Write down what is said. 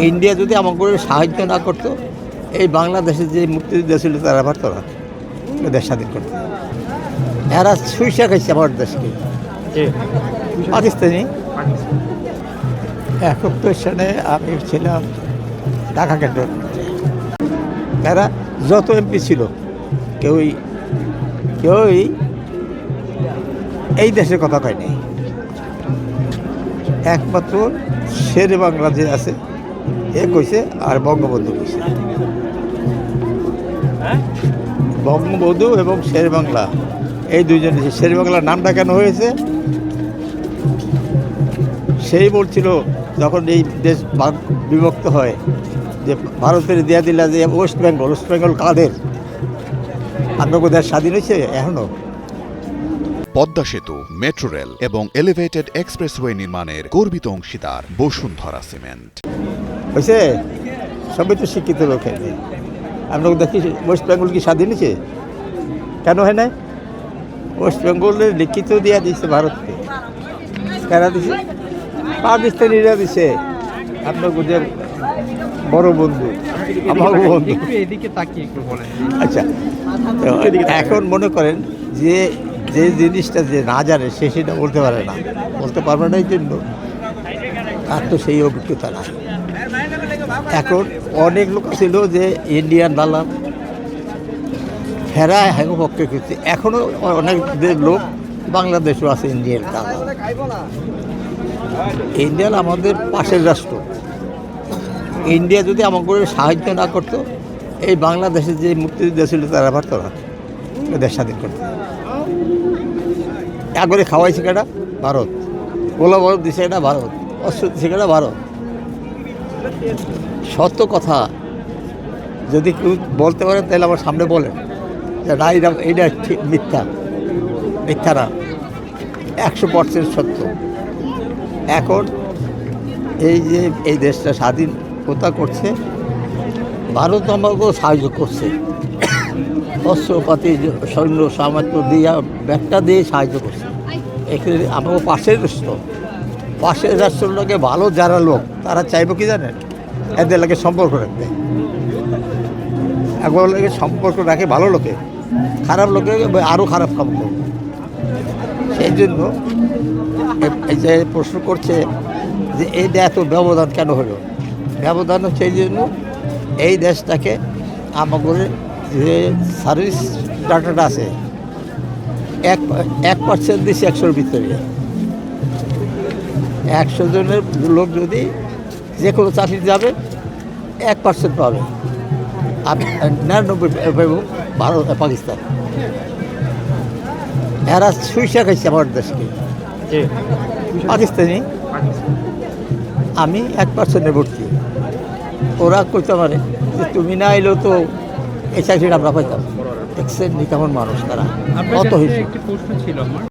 India যদি আমাকে সাহায্য না করতো, এই বাংলাদেশের যে মুক্তিযুদ্ধ ছিল তারা পারতো না দেশ স্বাধীন করতে। এরা সুইসা খাইছে আমার দেশকে। পাকিস্তানি 71 সালে আমি ছিলাম ঢাকা ক্যান্টনমেন্টে। এরা যত এমপি ছিল কেউই এই দেশের কথা কয়নি। একমাত্র শেরে বাংলা যে আছে এ কইছে, আর বঙ্গবন্ধু কইছে। বঙ্গবন্ধু এবং শের বাংলা এই দুইজন। শের বাংলার নামটা কেন হয়েছে? সেই বলছিল যখন এই দেশ বিভক্ত হয় যে ভারতের দিয়া দিলা যে ওয়েস্ট বেঙ্গল কাদের? আপনার দেশ স্বাধীন হয়েছে এখনো? পদ্মা সেতু, মেট্রো রেল এবং এলিভেটেড এক্সপ্রেসওয়ে নির্মাণের গর্বিত অংশীদার বসুন্ধরা সিমেন্ট। হয়েছে? সবাই তো শিক্ষিত লোক। আমরা দেখি ওয়েস্ট বেঙ্গল কি স্বাধীন হয়েছে? কেন হয় নাই? ওয়েস্ট বেঙ্গলের লিখিত দিয়া দিচ্ছে ভারতকে। কারা দিছে? পাকিস্তানিরা দিছে। আপনার গুজের বড় বন্ধু, আমার বন্ধু। আচ্ছা, এখন মনে করেন যে যে জিনিসটা যে না জানে সে সেটা বলতে পারে না, বলতে পারবে না, এই জন্য তার তো সেই অভিজ্ঞতা নাই। এখন অনেক লোক ছিল যে ইন্ডিয়ান দালাল, হেরা হ্যাঁ পক্ষে করছে। এখনও অনেক লোক বাংলাদেশও আছে ইন্ডিয়ান দালাল। ইন্ডিয়ান আমাদের পাশের রাষ্ট্র। ইন্ডিয়া যদি আমাকে সাহায্য না করতো, এই বাংলাদেশের যে মুক্তিযুদ্ধ ছিল তারা পারতো না দেশ স্বাধীন করতে। একবারে খাওয়াইছে কেটা? ভারত। গোলা বরফ দিছে এটা ভারত, অস্ত্র দিছে কেটা? ভারত। সত্য কথা যদি কেউ বলতে পারেন তাহলে আমার সামনে বলেন যে না, এইটা ঠিক মিথ্যা না, 100% সত্য। এখন এই যে এই দেশটা স্বাধীনতা করছে, ভারত আমাকেও সাহায্য করছে, অস্ত্রপাতি সৈন্য সামর্থ্য দিয়ে ব্যাগটা দিয়ে সাহায্য করছে। এখানে আমাকে পাশের রাষ্ট্রের লোকে ভালো যারা লোক তারা চাইব কি জানেন? এদের লাগে সম্পর্ক রাখতে। একবার লাগে সম্পর্ক রাখে ভালো লোকে, খারাপ লোকে আরও খারাপ কাম করবে। সেই জন্য এই যে প্রশ্ন করছে যে এইটা এত ব্যবধান কেন হলো? ব্যবধান হচ্ছে এই জন্য এই দেশটাকে আমাদের যে সার্ভিস ডাটাটা আছে 1% দিচ্ছে 100-র ভিতরে। 100 জনের লোক যদি যে কোনো চাকরি যাবে 1% পাবে, আর 99 ভারত পাকিস্তান। এরা সুইসা খাইছে আমার দেশকে। পাকিস্তানি আমি 1% ভর্তি। ওরা কইতে পারে যে তুমি না এলেও তো এই চাকরিটা আমরা পাইতাম। এক্সেন্ট কেমন মানুষ তারা? কত হয়েছে? একটি প্রশ্ন ছিল আমার